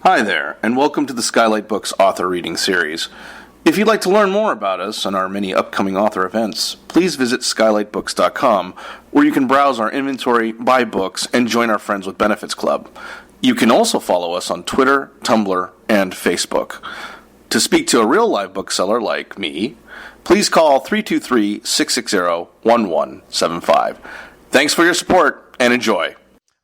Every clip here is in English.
Hi there, and welcome to the Skylight Books author reading series. If you'd like to learn more about us and our many upcoming author events, please visit skylightbooks.com, where you can browse our inventory, buy books, and join our Friends with Benefits Club. You can also follow us on Twitter, Tumblr, and Facebook. To speak to a real live bookseller like me, please call 323-660-1175. Thanks for your support, and enjoy.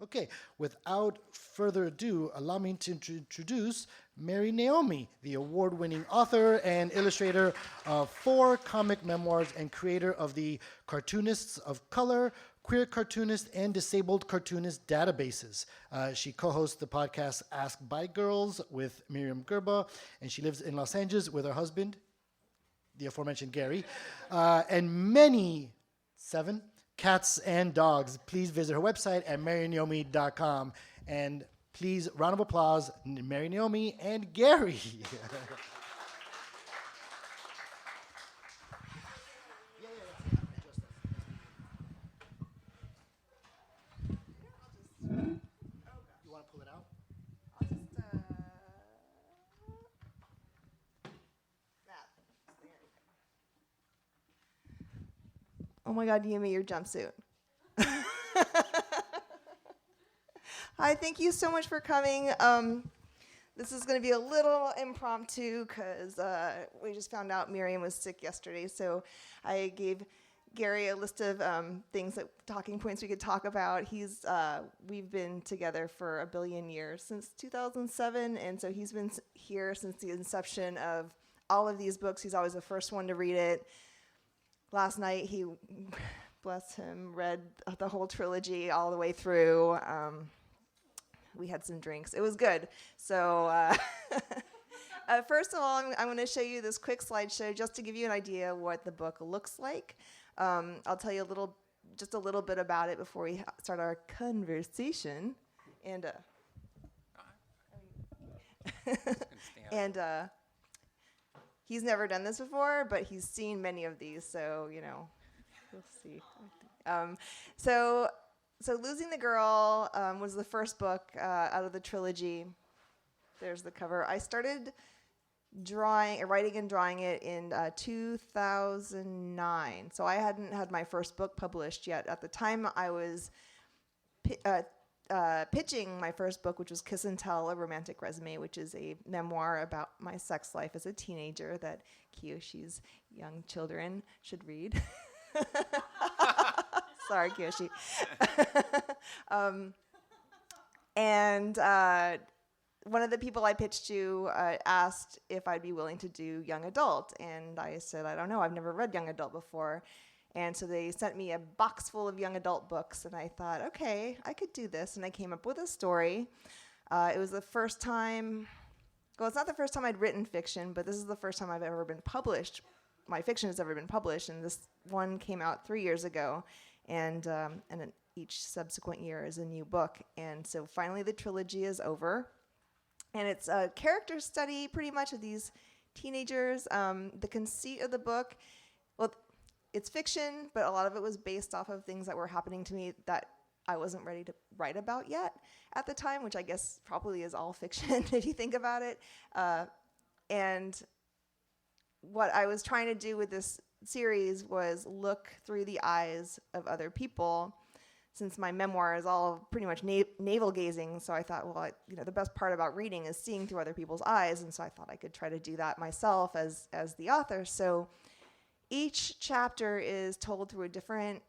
Okay, without further ado, allow me to introduce MariNaomi, the award-winning author and illustrator of 4 comic memoirs and creator of the Cartoonists of Color, Queer Cartoonist, and Disabled Cartoonist databases. She co-hosts the podcast Ask Bi Girls with Myriam Gurba, and she lives in Los Angeles with her husband, the aforementioned Gary, and many, 7, cats and dogs. Please visit her website at MariNaomi.com. And please, round of applause, MariNaomi and Gary. You want to pull it out? Oh my God, you gave me your jumpsuit. Hi, thank you so much for coming. This is going to be a little impromptu because we just found out Myriam was sick yesterday, so I gave Gary a list of talking points we could talk about. We've been together for 1 billion years, since 2007, and so he's been here since the inception of all of these books. He's always the first one to read it. Last night, he, bless him, read the whole trilogy all the way through. We had some drinks. It was good. So first of all, I'm going to show you this quick slideshow just to give you an idea what the book looks like. I'll tell you just a little bit about it before we start our conversation. And he's never done this before, but he's seen many of these, so we'll see. So Losing the Girl was the first book out of the trilogy. There's the cover. I started writing and drawing it in 2009. So I hadn't had my first book published yet. At the time, I was pitching my first book, which was Kiss and Tell, A Romantic Resume, which is a memoir about my sex life as a teenager that Kiyoshi's young children should read. Sorry, Kiyoshi. And one of the people I pitched to asked if I'd be willing to do young adult. And I said, I don't know, I've never read young adult before. And so they sent me a box full of young adult books. And I thought, okay, I could do this. And I came up with a story. It was the first time, well, it's not the first time I'd written fiction, but this is the first time I've ever been published. My fiction has ever been published. And this one came out 3 years ago. And each subsequent year is a new book. And so finally the trilogy is over. And it's a character study pretty much of these teenagers. The conceit of the book, well, it's fiction, but a lot of it was based off of things that were happening to me that I wasn't ready to write about yet at the time, which I guess probably is all fiction if you think about it. And what I was trying to do with this series was look through the eyes of other people, since my memoir is all pretty much navel gazing. So I thought, well, the best part about reading is seeing through other people's eyes, and so I thought I could try to do that myself as the author. So each chapter is told through a different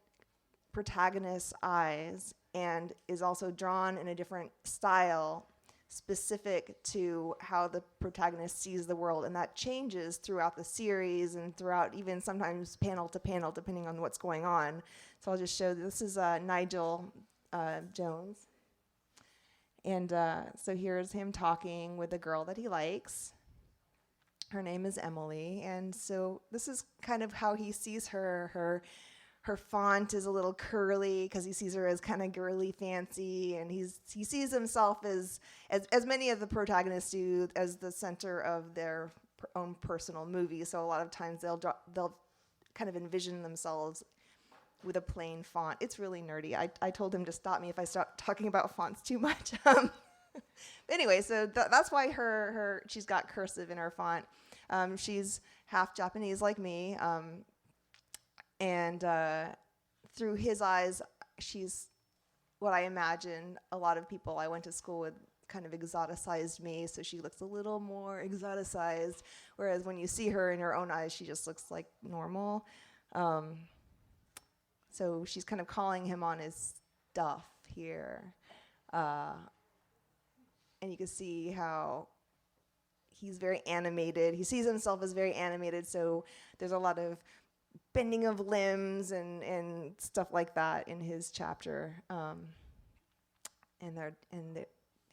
protagonist's eyes and is also drawn in a different style specific to how the protagonist sees the world, and that changes throughout the series and throughout even sometimes panel to panel depending on what's going on. So I'll just show this is Nigel Jones, and so here's him talking with a girl that he likes. Her name is Emily, and so this is kind of how he sees her. Her font is a little curly because he sees her as kind of girly, fancy, and he sees himself as many of the protagonists do, as the center of their own personal movie. So a lot of times they'll kind of envision themselves with a plain font. It's really nerdy. I told him to stop me if I start talking about fonts too much. Anyway, so that's why she's got cursive in her font. She's half Japanese like me, and through his eyes, she's what I imagine a lot of people I went to school with kind of exoticized me, so she looks a little more exoticized, whereas when you see her in her own eyes, she just looks like normal. So she's kind of calling him on his stuff here. And you can see how he's very animated. He sees himself as very animated, so there's a lot of bending of limbs and stuff like that in his chapter.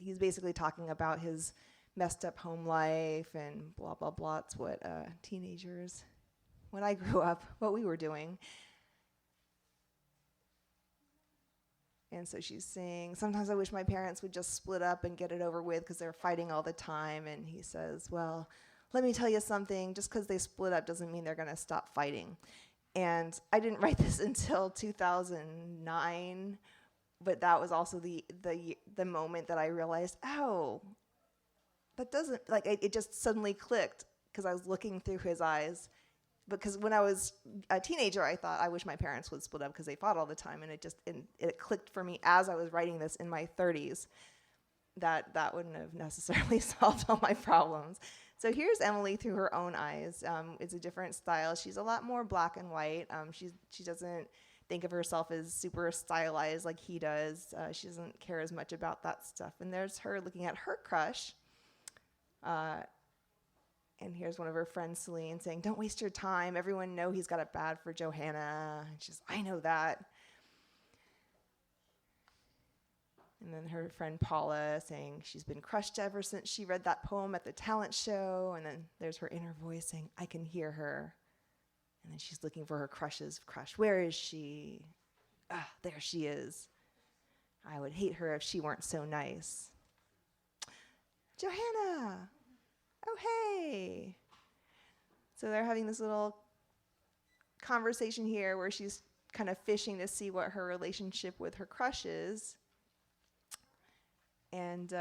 He's basically talking about his messed up home life and blah, blah, blah. It's what teenagers, when I grew up, what we were doing. And so she's saying, sometimes I wish my parents would just split up and get it over with because they're fighting all the time. And he says, well, let me tell you something. Just because they split up doesn't mean they're going to stop fighting. And I didn't write this until 2009, but that was also the moment that I realized, oh, that doesn't, like, it just suddenly clicked because I was looking through his eyes. Because when I was a teenager, I thought, I wish my parents would split up because they fought all the time. And it clicked for me as I was writing this in my 30s that wouldn't have necessarily solved all my problems. So here's Emily through her own eyes. It's a different style. She's a lot more black and white. She doesn't think of herself as super stylized like he does. She doesn't care as much about that stuff. And there's her looking at her crush. And here's one of her friends, Celine, saying, don't waste your time. Everyone know he's got it bad for Johanna. And she's, I know that. And then her friend Paula saying she's been crushed ever since she read that poem at the talent show. And then there's her inner voice saying, I can hear her. And then she's looking for her crush's crush. Where is she? Ah, there she is. I would hate her if she weren't so nice. Johanna! Oh, hey. So they're having this little conversation here where she's kind of fishing to see what her relationship with her crush is. And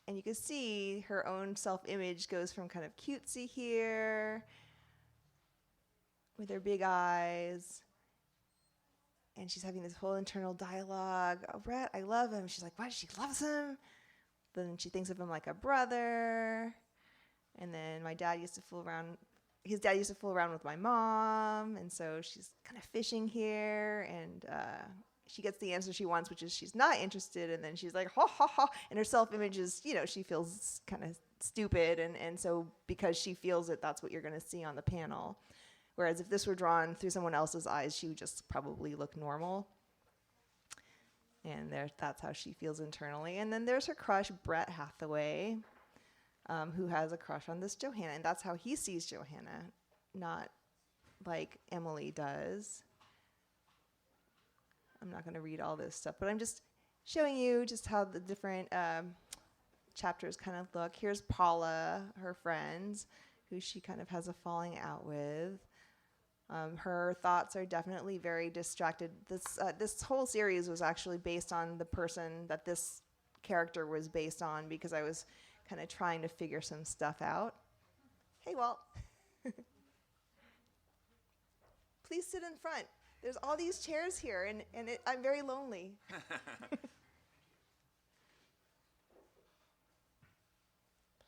you can see her own self-image goes from kind of cutesy here with her big eyes. And she's having this whole internal dialogue. Oh, Brett, I love him. She's like, what? She loves him? Then she thinks of him like a brother. And then his dad used to fool around with my mom, and so she's kind of fishing here, and she gets the answer she wants, which is she's not interested, and then she's like, ha, ha, ha, and her self-image is, she feels kind of stupid, and so because she feels it, that's what you're going to see on the panel. Whereas if this were drawn through someone else's eyes, she would just probably look normal. And that's how she feels internally. And then there's her crush, Brett Hathaway, who has a crush on this Johanna, and that's how he sees Johanna, not like Emily does. I'm not going to read all this stuff, but I'm just showing you just how the different chapters kind of look. Here's Paula, her friend, who she kind of has a falling out with. Her thoughts are definitely very distracted. This whole series was actually based on the person that this character was based on, because I was kind of trying to figure some stuff out. Hey, Walt. Please sit in front. There's all these chairs here, and I'm very lonely.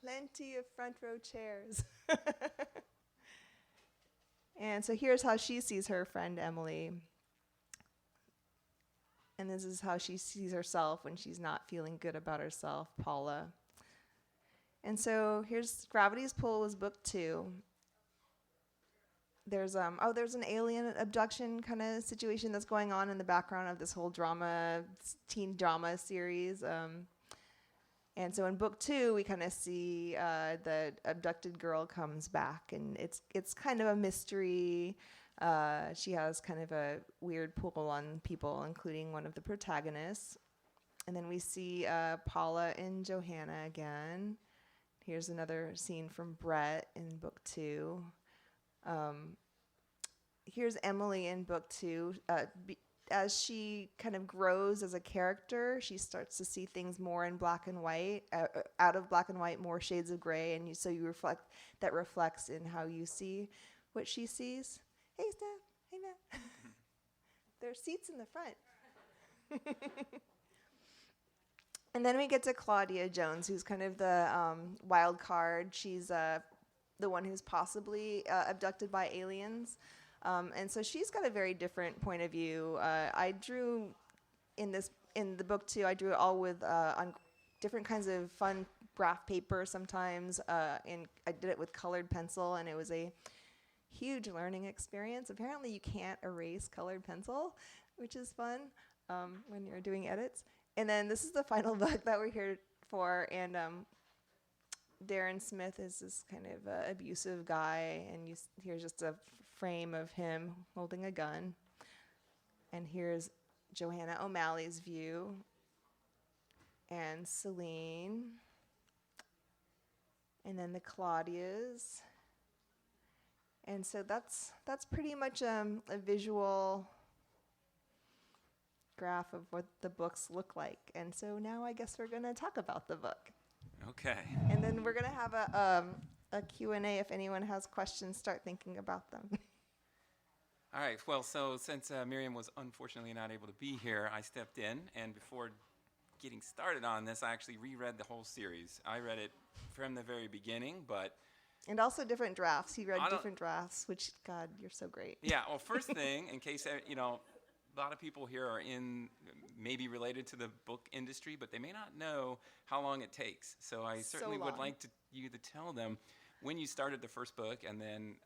Plenty of front row chairs. And so here's how she sees her friend Emily. And this is how she sees herself when she's not feeling good about herself, Paula. And so here's Gravity's Pull was book 2. There's an alien abduction kind of situation that's going on in the background of this whole teen drama series. And so in book 2, we kind of see the abducted girl comes back, and it's kind of a mystery. She has kind of a weird pull on people, including one of the protagonists. And then we see Paula and Johanna again. Here's another scene from Brett in book 2. Here's Emily in book 2. as she kind of grows as a character, she starts to see things more in black and white, out of black and white, more shades of gray, and so you reflects in how you see what she sees. Hey, Steph. Hey, Matt. There are seats in the front. And then we get to Claudia Jones, who's kind of the wild card. She's the one who's possibly abducted by aliens. And so she's got a very different point of view. I drew in the book too. I drew it all with on different kinds of fun graph paper sometimes, and I did it with colored pencil, and it was a huge learning experience. Apparently, you can't erase colored pencil, which is fun when you're doing edits. And then this is the final book that we're here for, and Darren Smith is this kind of abusive guy, and here's just a frame of him holding a gun. And here's Johanna O'Malley's view, and Celine, and then the Claudias. And so that's pretty much a visual graph of what the books look like. And so now I guess we're going to talk about the book. Okay. And then we're going to have a Q&A. If anyone has questions, start thinking about them. All right. Well, so since Myriam was unfortunately not able to be here, I stepped in, and before getting started on this, I actually reread the whole series. I read it from the very beginning, but... And also different drafts. He read different drafts, which, God, you're so great. Yeah, well, first thing, in case, a lot of people here are maybe related to the book industry, but they may not know how long it takes. So I certainly would like you to tell them when you started the first book, and then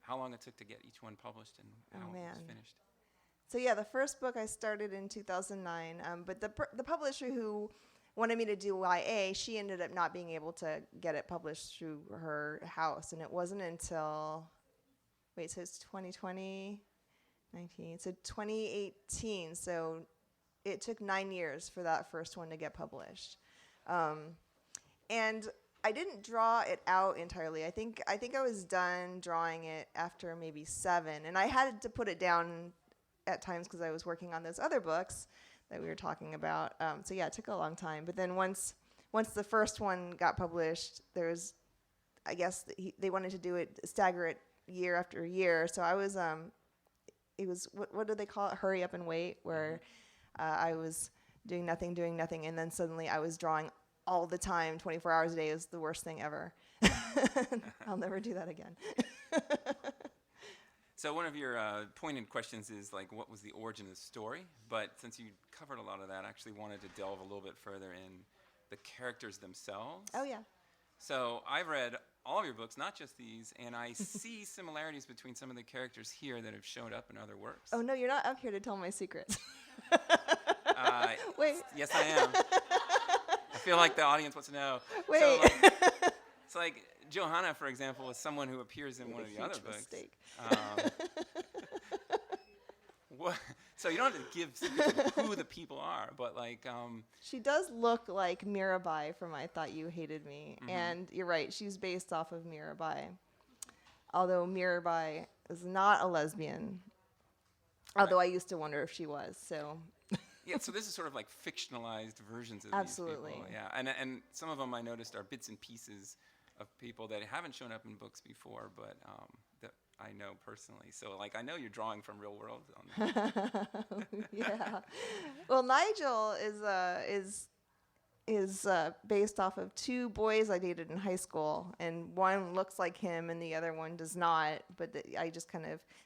how long it took to get each one published and how it was finished. So yeah, the first book I started in 2009, but the publisher who wanted me to do YA, she ended up not being able to get it published through her house, and it wasn't until, so it's 2020, 19, so 2018, so it took 9 years for that first one to get published. And I didn't draw it out entirely. I think I was done drawing it after maybe 7, and I had to put it down at times because I was working on those other books that we were talking about. So yeah, it took a long time. But then once the first one got published, I guess they wanted to stagger it year after year. So I was, it was what do they call it? Hurry up and wait, where I was doing nothing, and then suddenly I was drawing all the time, 24 hours a day. Is the worst thing ever. I'll never do that again. So one of your pointed questions is what was the origin of the story? But since you covered a lot of that, I actually wanted to delve a little bit further in the characters themselves. Oh yeah. So I've read all of your books, not just these, and I see similarities between some of the characters here that have shown up in other works. Oh no, you're not up here to tell my secrets. Wait. Yes, I am. I feel like the audience wants to know. Wait. So Johanna, for example, is someone who appears in one of the other books. So you don't have to give secrets of who the people are, but she does look like Mirabai from I Thought You Hated Me, and you're right, she's based off of Mirabai. Although Mirabai is not a lesbian, although I used to wonder if she was. So. Yeah, so this is sort of like fictionalized versions of Absolutely. these people. Yeah, and some of them I noticed are bits and pieces of people that haven't shown up in books before, but that I know personally. So I know you're drawing from real world on that. Yeah. Well, Nigel is based off of 2 boys I dated in high school, and one looks like him and the other one does not. But I just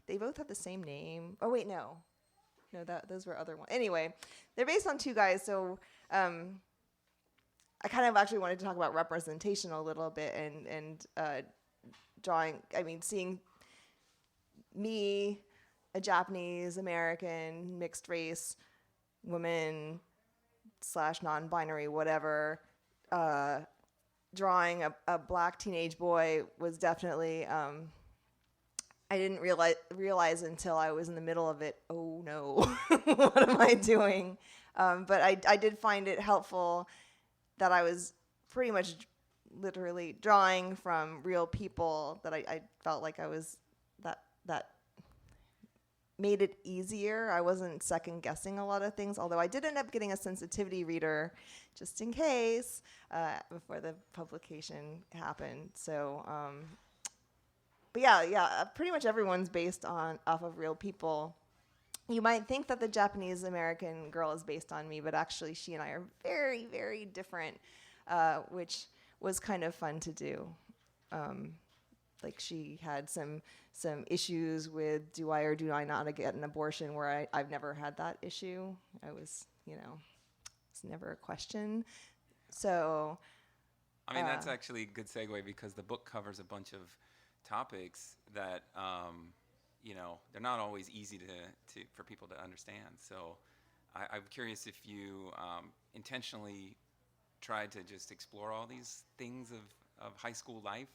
they both have the same name. Oh wait, no, those were other ones. Anyway, they're based on 2 guys, so. I kind of actually wanted to talk about representation a little bit and drawing, seeing me, a Japanese American mixed race woman / non-binary, whatever, drawing a black teenage boy was definitely, I didn't realize until I was in the middle of it, oh no, what am I doing? But I did find it helpful that I was pretty much literally drawing from real people, that I felt like I was that made it easier. I wasn't second guessing a lot of things, although I did end up getting a sensitivity reader just in case before the publication happened. So, but yeah, pretty much everyone's based off of real people. You might think that the Japanese American girl is based on me, but actually she and I are very, very different, which was kind of fun to do. Like she had some issues with do I or do I not get an abortion, where I've never had that issue. I was, it's never a question. So, I mean, that's actually a good segue, because the book covers a bunch of topics that, they're not always easy for people to understand. So I'm curious if you intentionally tried to just explore all these things of high school life.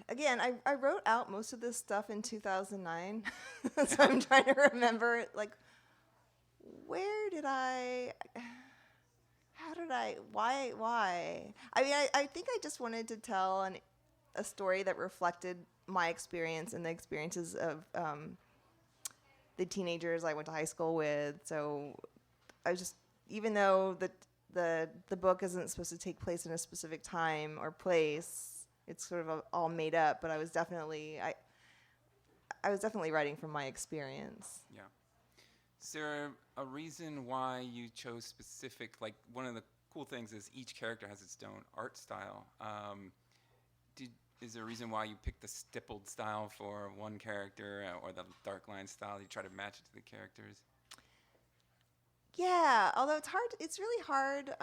Again, I wrote out most of this stuff in 2009, so I'm trying to remember, like, why? I mean, I think I just wanted to tell a story that reflected my experience and the experiences of the teenagers I went to high school with. So I was just, even though the book isn't supposed to take place in a specific time or place, it's sort of all made up, but I was definitely writing from my experience. Yeah. Is there a reason why you chose specific, like one of the cool things is each character has its own art style. Is there a reason why you picked the stippled style for one character or the dark line style? You try to match it to the characters? Yeah, although it's really hard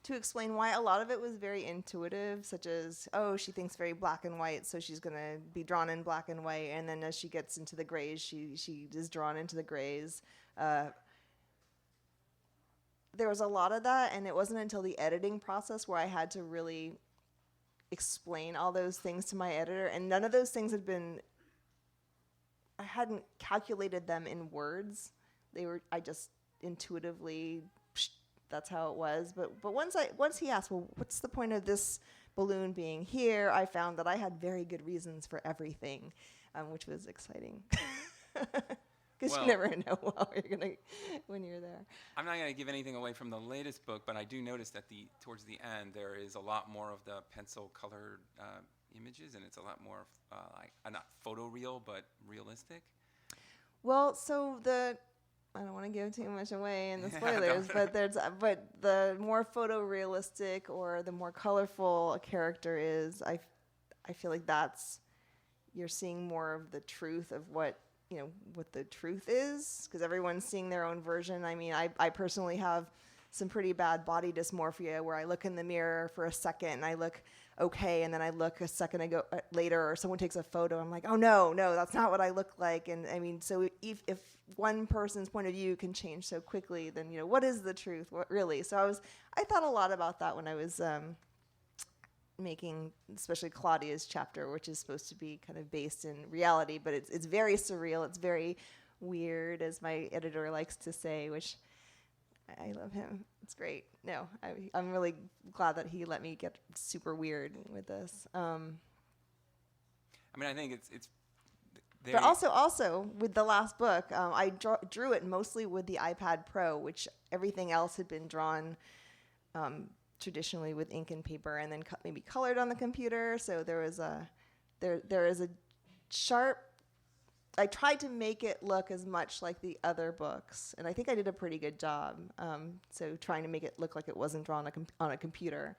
to explain why. A lot of it was very intuitive, such as, she thinks very black and white, so she's going to be drawn in black and white, and then as she gets into the grays, she is drawn into the grays. There was a lot of that, and it wasn't until the editing process where I had to really explain all those things to my editor, and none of those things I hadn't calculated them in words. I just intuitively, that's how it was. But once he asked, well, what's the point of this balloon being here? I found that I had very good reasons for everything, which was exciting. Because you never know when you're there. I'm not going to give anything away from the latest book, but I do notice that towards the end there is a lot more of the pencil-colored images, and it's a lot more not photoreal, but realistic. Well, so I don't want to give too much away in the spoilers, but the more photorealistic or the more colorful a character is, I feel like you're seeing more of the truth of what the truth is, because everyone's seeing their own version. I mean, I personally have some pretty bad body dysmorphia where I look in the mirror for a second and I look okay, and then I look a second later, or someone takes a photo, I'm like, oh no, that's not what I look like. And I mean, so if one person's point of view can change so quickly, then what is the truth? What really? So I thought a lot about that when I was making, especially Claudia's chapter, which is supposed to be kind of based in reality, but it's very surreal. It's very weird, as my editor likes to say, which I love him. It's great. No, I'm really glad that he let me get super weird with this. I mean, I think it's. But also with the last book, I drew it mostly with the iPad Pro, which everything else had been drawn traditionally with ink and paper, and then maybe colored on the computer. So there is a sharp. I tried to make it look as much like the other books, and I think I did a pretty good job. So trying to make it look like it wasn't drawn on a computer.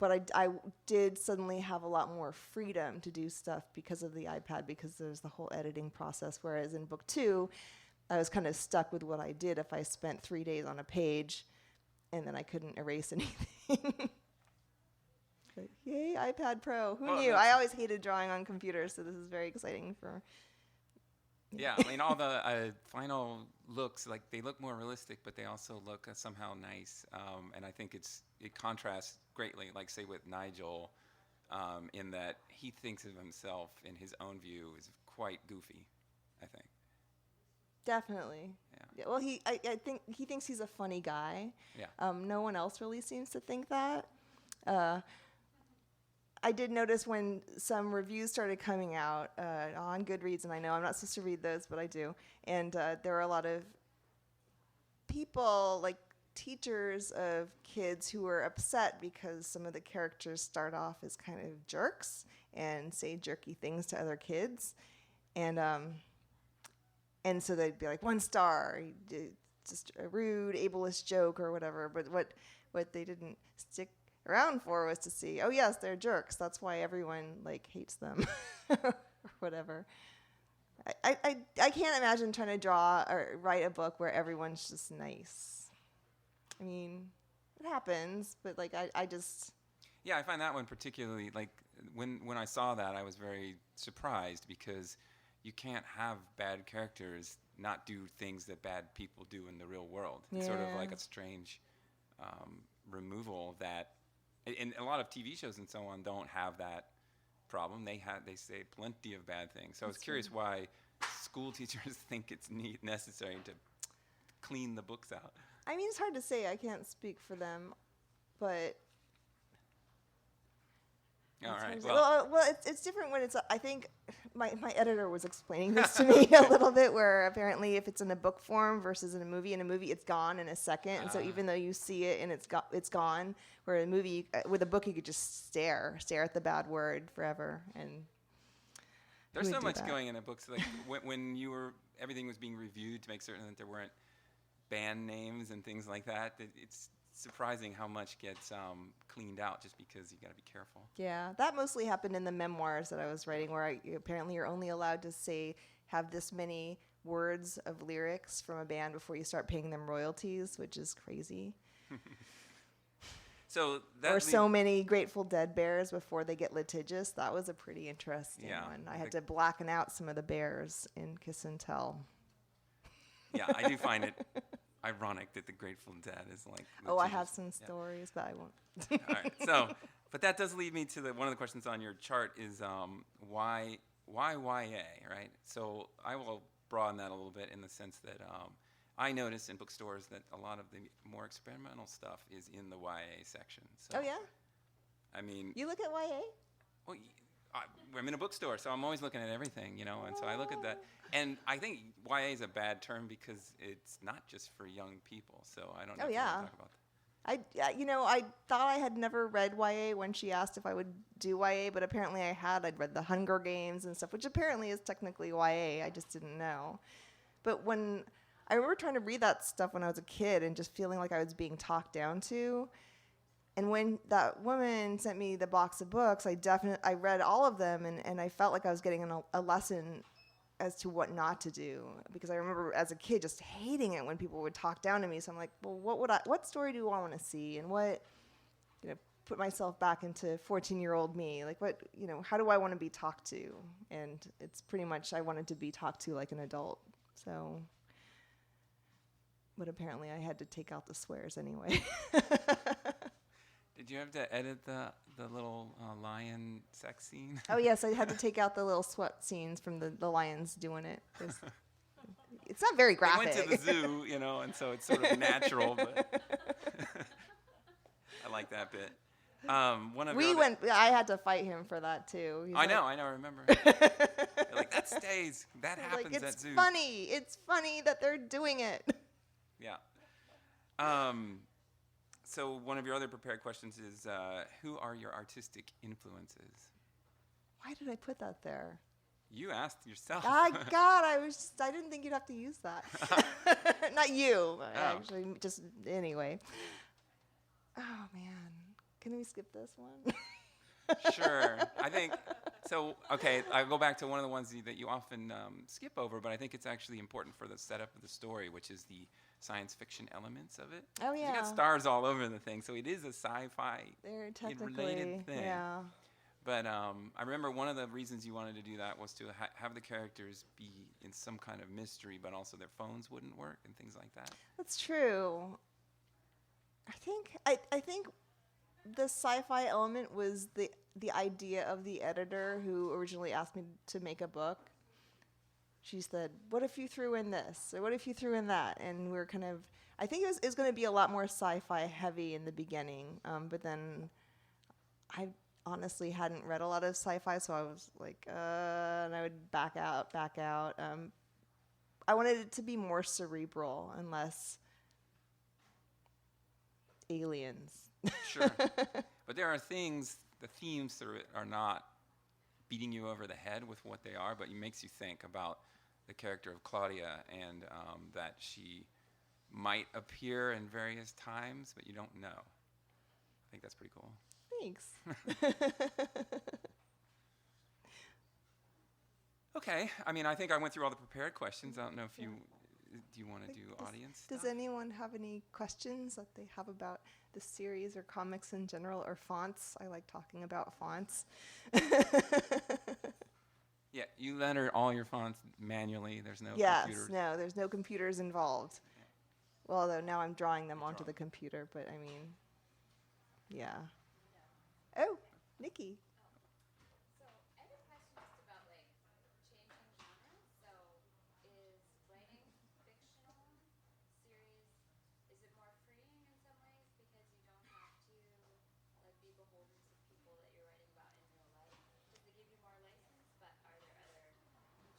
But I did suddenly have a lot more freedom to do stuff because of the iPad, because there's the whole editing process, whereas in book 2, I was kind of stuck with what I did if I spent 3 days on a page, and then I couldn't erase anything. But yay, iPad Pro. Who knew? I always hated drawing on computers, so this is very exciting for me. Yeah, I mean, all the final looks, like, they look more realistic, but they also look somehow nice. And I think it contrasts greatly, like, say, with Nigel, in that he thinks of himself, in his own view, as quite goofy, I think. Definitely. Yeah. Well, I think he thinks he's a funny guy. Yeah. No one else really seems to think that. I did notice when some reviews started coming out on Goodreads, and I know I'm not supposed to read those, but I do. And there were a lot of people, like teachers of kids, who were upset because some of the characters start off as kind of jerks and say jerky things to other kids. And so they'd be like, 1 star, just a rude, ableist joke or whatever. But what they didn't stick around for was to see, oh yes, they're jerks. That's why everyone like hates them or whatever. I can't imagine trying to draw or write a book where everyone's just nice. I mean, it happens, but like I just... Yeah, I find that one particularly, like when I saw that, I was very surprised, because you can't have bad characters not do things that bad people do in the real world. It's sort of like a strange removal that, and a lot of TV shows and so on don't have that problem. They say plenty of bad things. So I was curious why school teachers think it's necessary to clean the books out. I mean, it's hard to say. I can't speak for them, but... All right. Well, it's different when it's... I think my editor was explaining this to me a little bit, where apparently if it's in a book form versus in a movie it's gone in a second. And so even though you see it and it's gone, where a movie, with a book, you could just stare at the bad word forever. And there's so much going in a book. So like when everything was being reviewed to make certain that there weren't band names and things like that, it's surprising how much gets cleaned out just because you got to be careful. Yeah, that mostly happened in the memoirs that I was writing, where apparently you're only allowed to have this many words of lyrics from a band before you start paying them royalties, which is crazy. Or so many Grateful Dead bears before they get litigious. That was a pretty interesting one. I had to blacken out some of the bears in Kiss and Tell. Yeah, I do find it ironic that the Grateful Dead is like... I have some stories, but I won't. All right, but that does lead me to one of the questions on your chart is why YA, right? So I will broaden that a little bit in the sense that I notice in bookstores that a lot of the more experimental stuff is in the YA section. So, oh, yeah? I mean... You look at YA? Well, I'm in a bookstore, so I'm always looking at everything, and so I look at that. And I think YA is a bad term because it's not just for young people, so I don't know if you want to talk about that. I thought I had never read YA when she asked if I would do YA, but apparently I had. I'd read The Hunger Games and stuff, which apparently is technically YA. I just didn't know. But I remember trying to read that stuff when I was a kid and just feeling like I was being talked down to. And when that woman sent me the box of books, I read all of them, and I felt like I was getting a lesson as to what not to do, because I remember as a kid just hating it when people would talk down to me. So I'm like, well, what story do I want to see, and what, put myself back into 14-year-old me, like what, how do I want to be talked to? And it's pretty much I wanted to be talked to like an adult. So, but apparently I had to take out the swears anyway. Did you have to edit the little lion sex scene? Oh, yes, I had to take out the little sweat scenes from the lions doing it. It's not very graphic. They went to the zoo, and so it's sort of natural, but I like that bit. I had to fight him for that, too. I remember. They're like, that stays. That happens at zoo. It's funny that they're doing it. Yeah. So one of your other prepared questions is, who are your artistic influences? Why did I put that there? You asked yourself. God, I didn't think you'd have to use that. Not you, actually, just anyway. Oh, man. Can we skip this one? Sure. I think, so, okay, I'll go back to one of the ones that you often skip over, but I think it's actually important for the setup of the story, which is the science fiction elements of it. Oh, yeah. You got stars all over the thing, so it is a sci-fi related thing. Yeah. But I remember one of the reasons you wanted to do that was to have the characters be in some kind of mystery, but also their phones wouldn't work and things like that. That's true. I think the sci-fi element was the idea of the editor who originally asked me to make a book. She said, what if you threw in this? Or what if you threw in that? And we're kind of, I think it was going to be a lot more sci-fi heavy in the beginning. But then honestly hadn't read a lot of sci-fi, so I was like, and I would back out. I wanted it to be more cerebral and less aliens. Sure. But there are things, the themes through it are not beating you over the head with what they are, but it makes you think about the character of Claudia and that she might appear in various times, but you don't know. I think that's pretty cool. Thanks. Okay. I mean, I think I went through all the prepared questions. I don't know if do you want to do audience Does stuff? anyone have any questions that they have about the series or comics in general or fonts? I like talking about fonts. Yeah, you enter all your fonts manually. There's no Yes, computers. no, there's no computers involved. Well, although now I'm drawing them onto the computer, but I mean, yeah. Oh, Nikki. So I have a question just about like changing genres. So is writing fictional series, is it more freeing in some ways because you don't have to like be beholden to people that you're writing about in real life? Does it give you more license? But are there other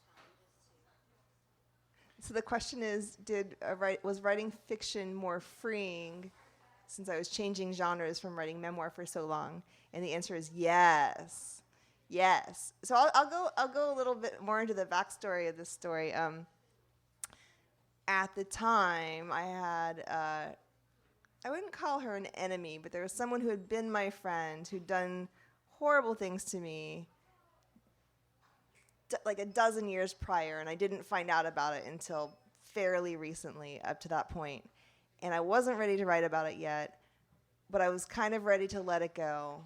challenges too? So the question is, was writing fiction more freeing since I was changing genres from writing memoir for so long? And the answer is yes. Yes. So I'll go a little bit more into the backstory of this story. At the time, I had, I wouldn't call her an enemy, but there was someone who had been my friend who'd done horrible things to me like a dozen years prior, and I didn't find out about it until fairly recently up to that point. And I wasn't ready to write about it yet, but I was kind of ready to let it go.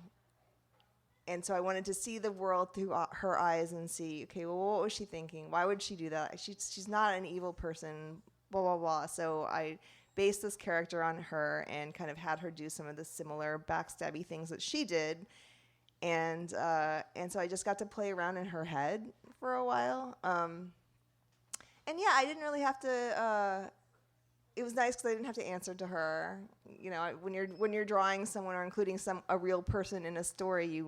And so I wanted to see the world through her eyes and see, okay, well, what was she thinking? Why would she do that? She's not an evil person, blah, blah, blah. So I based this character on her and kind of had her do some of the similar backstabby things that she did. And so I just got to play around in her head for a while. And yeah, I didn't really have to, it was nice because I didn't have to answer to her. You know, when you're drawing someone or including a real person in a story,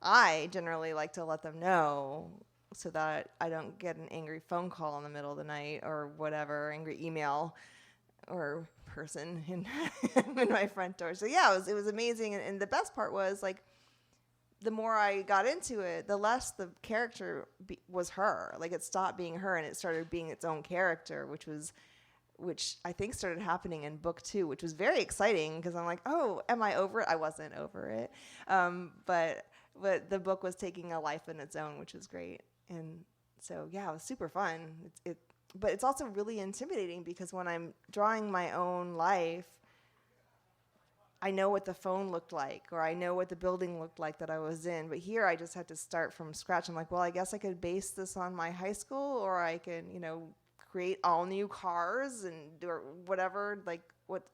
I generally like to let them know so that I don't get an angry phone call in the middle of the night or whatever, angry email or person in my front door. So yeah, it was amazing. And the best part was like, the more I got into it, the less the character was her. Like it stopped being her and it started being its own character, which I think started happening in book 2, which was very exciting because I'm like, oh, am I over it? I wasn't over it. But the book was taking a life in its own, which was great. And so, yeah, it was super fun. But it's also really intimidating because when I'm drawing my own life, I know what the phone looked like or I know what the building looked like that I was in. But here I just had to start from scratch. I'm like, well, I guess I could base this on my high school or I can, create all new cars and or whatever. Like what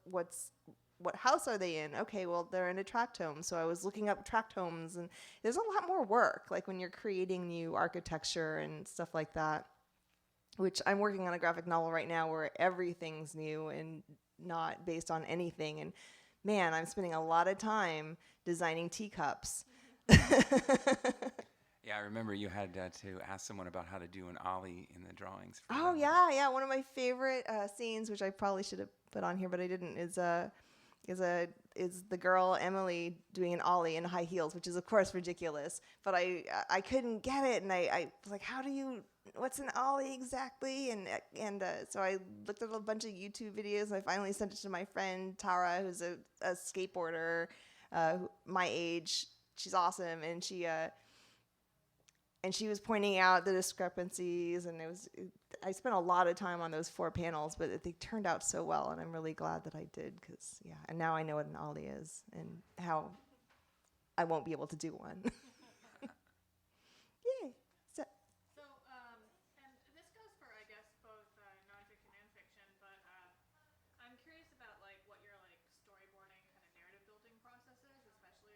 house are they in? Okay, well, they're in a tract home. So I was looking up tract homes and there's a lot more work like when you're creating new architecture and stuff like that, which I'm working on a graphic novel right now where everything's new and not based on anything. And man, I'm spending a lot of time designing teacups. Yeah, I remember you had to ask someone about how to do an ollie in the drawings. Oh, yeah. One of my favorite scenes, which I probably should have put on here, but I didn't, is the girl Emily doing an ollie in high heels, which is of course ridiculous. But I couldn't get it, and I was like, what's an ollie exactly? And so I looked at a bunch of YouTube videos, and I finally sent it to my friend Tara, who's a skateboarder, my age. She's awesome, and she was pointing out the discrepancies, and I spent a lot of time on those 4 panels, but they turned out so well, and I'm really glad that I did, because, yeah, and now I know what an ollie is, and how I won't be able to do one. Yay. And this goes for, I guess, both nonfiction and fiction, but I'm curious about, like, what your, like, storyboarding kind of narrative building process is, especially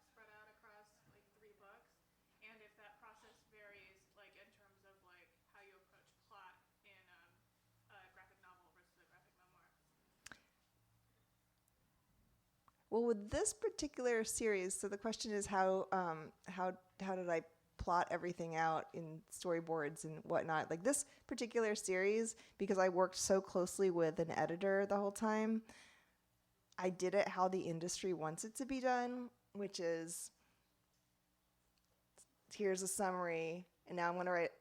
spread out across, like, 3 books. And if that process varies, like in terms of like how you approach plot in a graphic novel versus a graphic memoir. Well, with this particular series, so the question is how did I plot everything out in storyboards and whatnot? Like this particular series, because I worked so closely with an editor the whole time, I did it how the industry wants it to be done, which is here's a summary, and now I'm going to write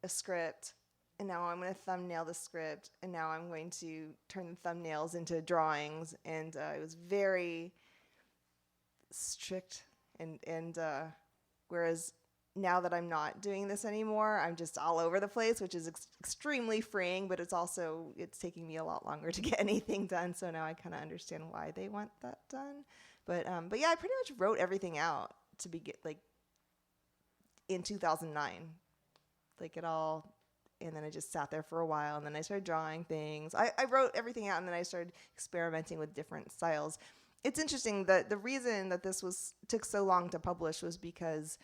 a script, and now I'm going to thumbnail the script, and now I'm going to turn the thumbnails into drawings, and it was very strict, and whereas now that I'm not doing this anymore, I'm just all over the place, which is extremely freeing, but it's taking me a lot longer to get anything done, so now I kind of understand why they want that done. But yeah, I pretty much wrote everything out to begin, like, in 2009, like it all, and then I just sat there for a while, and then I started drawing things. I wrote everything out, and then I started experimenting with different styles. It's interesting that the reason that this took so long to publish was because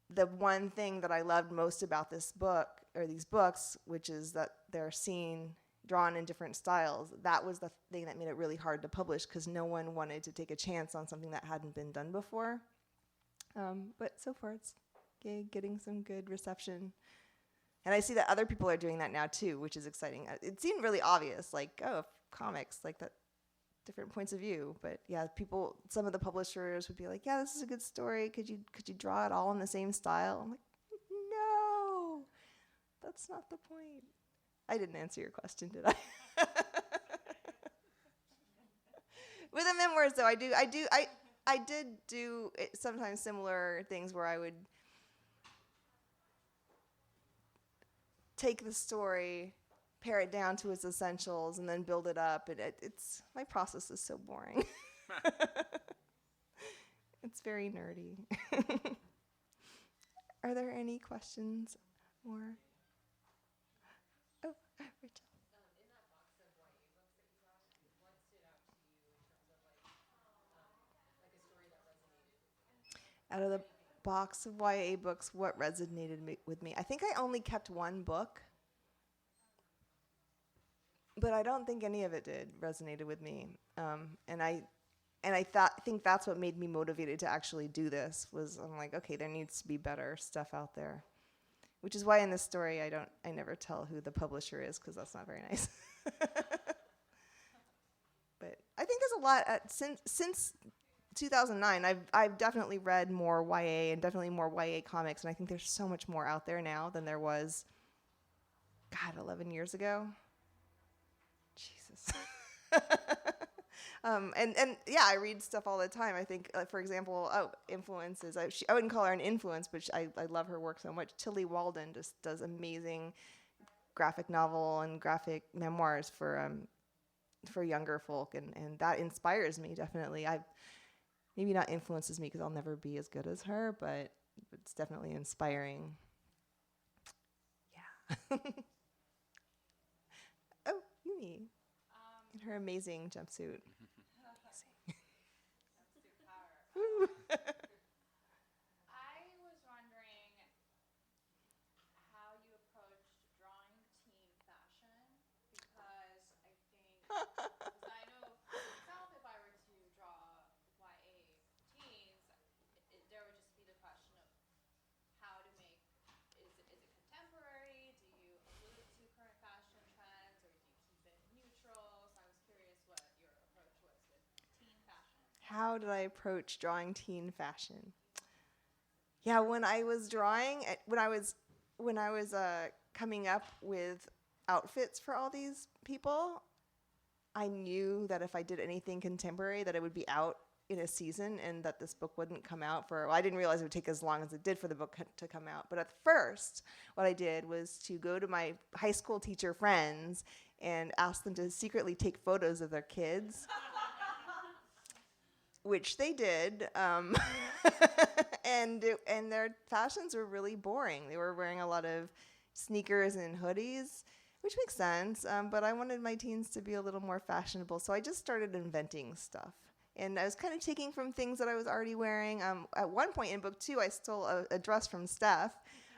the one thing that I loved most about this book, or these books, which is that they're drawn in different styles, that was the thing that made it really hard to publish, because no one wanted to take a chance on something that hadn't been done before. But so far it's getting some good reception. And I see that other people are doing that now too, which is exciting. It seemed really obvious, like, oh, comics, like that, different points of view. But yeah, some of the publishers would be like, yeah, this is a good story. Could you draw it all in the same style? I'm like, no, that's not the point. I didn't answer your question, did I? With the memoirs, though, I did do sometimes similar things where I would take the story, pare it down to its essentials, and then build it up. My process is so boring. It's very nerdy. Are there any questions more? Oh, Rachel. In that box of YA books that you brought, what stood out to you in terms of like a story that resonated with you? Out of the box of YA books, what resonated with me? I think I only kept one book, but I don't think any of it resonated with me. And I think that's what made me motivated to actually do this. I'm like, okay, there needs to be better stuff out there, which is why in this story I never tell who the publisher is, because that's not very nice. But I think there's a lot since 2009. I've definitely read more YA and definitely more YA comics, and I think there's so much more out there now than there was, 11 years ago. Jesus. And yeah, I read stuff all the time. I think, for example, influences. I wouldn't call her an influence, but I love her work so much. Tilly Walden just does amazing graphic novel and graphic memoirs for younger folk, and that inspires me, definitely. Maybe not influences me, because I'll never be as good as her, but it's definitely inspiring. Yeah. Oh, Yumi. In her amazing jumpsuit. I was wondering how you approached drawing teen fashion, because I know for myself, if I were to draw YA teens, there would just be the question of how to make, is it contemporary? Do you allude to current fashion trends, or do you keep it neutral? So I was curious what your approach was with teen fashion. How did I approach drawing teen fashion? Yeah, when I was drawing, when I was coming up with outfits for all these people, I knew that if I did anything contemporary, that it would be out in a season, and that this book wouldn't come out I didn't realize it would take as long as it did for the book to come out. But at first, what I did was to go to my high school teacher friends and ask them to secretly take photos of their kids, which they did. And their fashions were really boring. They were wearing a lot of sneakers and hoodies, which makes sense. But I wanted my teens to be a little more fashionable, so I just started inventing stuff. And I was kind of taking from things that I was already wearing. At one point in book 2, I stole a dress from Steph.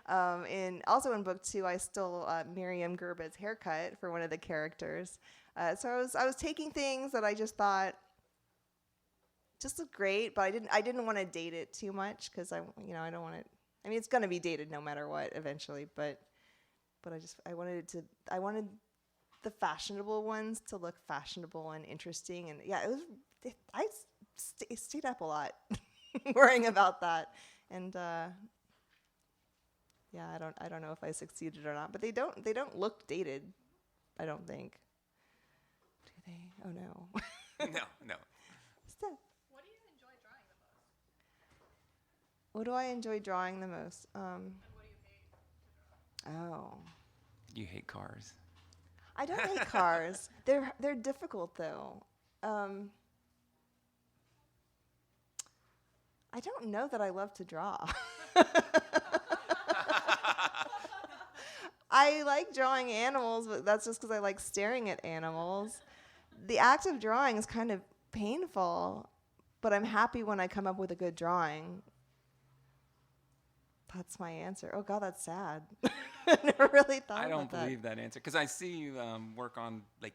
And also in book 2, I stole Myriam Gurba's haircut for one of the characters. So I was taking things that I just thought just looked great, but I didn't want to date it too much because I don't want it. I mean, it's gonna be dated no matter what eventually, but I wanted the fashionable ones to look fashionable and interesting, and yeah, I stayed up a lot worrying about that, and yeah, I don't know if I succeeded or not, but they don't look dated, I don't think. Do they? Oh no. No. Steph. What do you enjoy drawing the most? What do I enjoy drawing the most? And what do you hate to draw? Oh. You hate cars. I don't hate cars. They're difficult though. I don't know that I love to draw. I like drawing animals, but that's just because I like staring at animals. The act of drawing is kind of painful, but I'm happy when I come up with a good drawing. That's my answer. Oh God, that's sad. I never really thought I about don't that. believe that answer because I see you work on you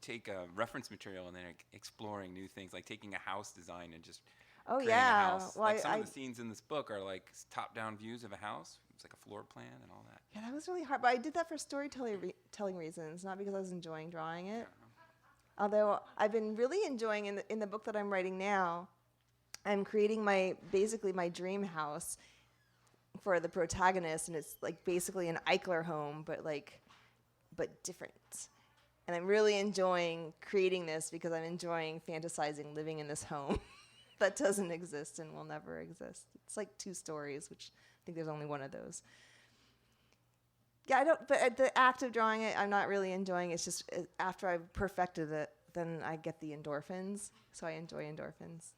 take reference material and then exploring new things, like taking a house design and just Oh creating a yeah. house. Well, Like some of the scenes in this book are like top-down views of a house. It's like a floor plan and all that. Yeah, that was really hard, but I did that for storytelling reasons, not because I was enjoying drawing it. Although I've been really enjoying in the book that I'm writing now, I'm creating basically my dream house for the protagonist, and it's like basically an Eichler home, but different. And I'm really enjoying creating this because I'm enjoying fantasizing living in this home that doesn't exist and will never exist. It's like 2 stories, which I think there's only one of those. Yeah, but the act of drawing it, I'm not really enjoying. It's just after I've perfected it, then I get the endorphins. So I enjoy endorphins.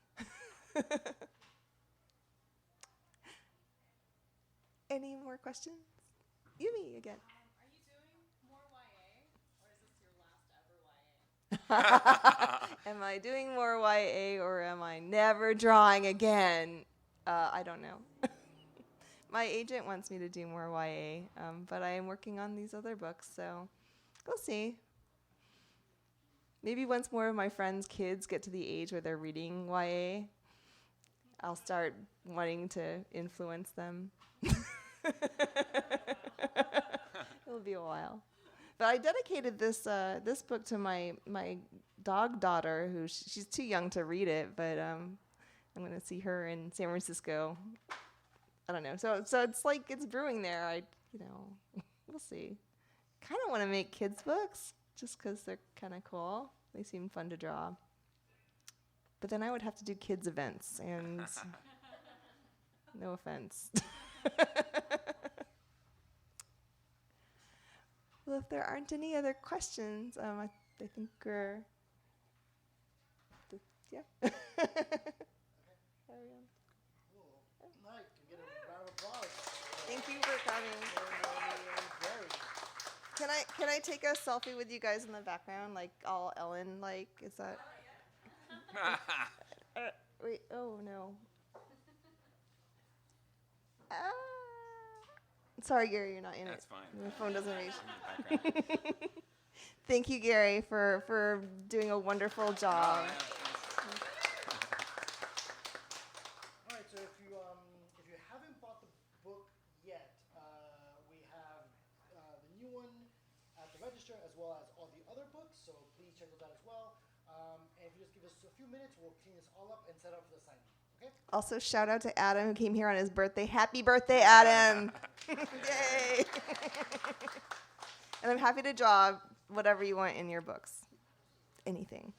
Any more questions? Yumi again. Are you doing more YA, or is this your last ever YA? Am I doing more YA or am I never drawing again? I don't know. My agent wants me to do more YA, but I am working on these other books, so we'll see. Maybe once more of my friends' kids get to the age where they're reading YA, I'll start wanting to influence them. It'll be a while. But I dedicated this book to my dog daughter, who she's too young to read it, but I'm going to see her in San Francisco. I don't know. So it's like it's brewing there. We'll see. Kind of want to make kids books just because they're kind of cool. They seem fun to draw. But then I would have to do kids events, and no offense. Well, if there aren't any other questions, I think we're yeah. Carry on. Cool. All right, can get a round of applause. Thank you for coming. Can I take a selfie with you guys in the background, like all Ellen like? Is that? Wait. Oh no. Sorry, Gary, you're not in That's it. fine. The phone doesn't reach. In the background. Thank you, Gary, for doing a wonderful job. All right, so if you haven't bought the book yet, we have the new one at the register as well as all the other books. So please check those out as well. And if you just give us a few minutes, we'll clean this all up and set up for the signing. Okay? Also, shout out to Adam, who came here on his birthday. Happy birthday, Adam! Yay! And I'm happy to draw whatever you want in your books. Anything.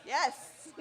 Yes!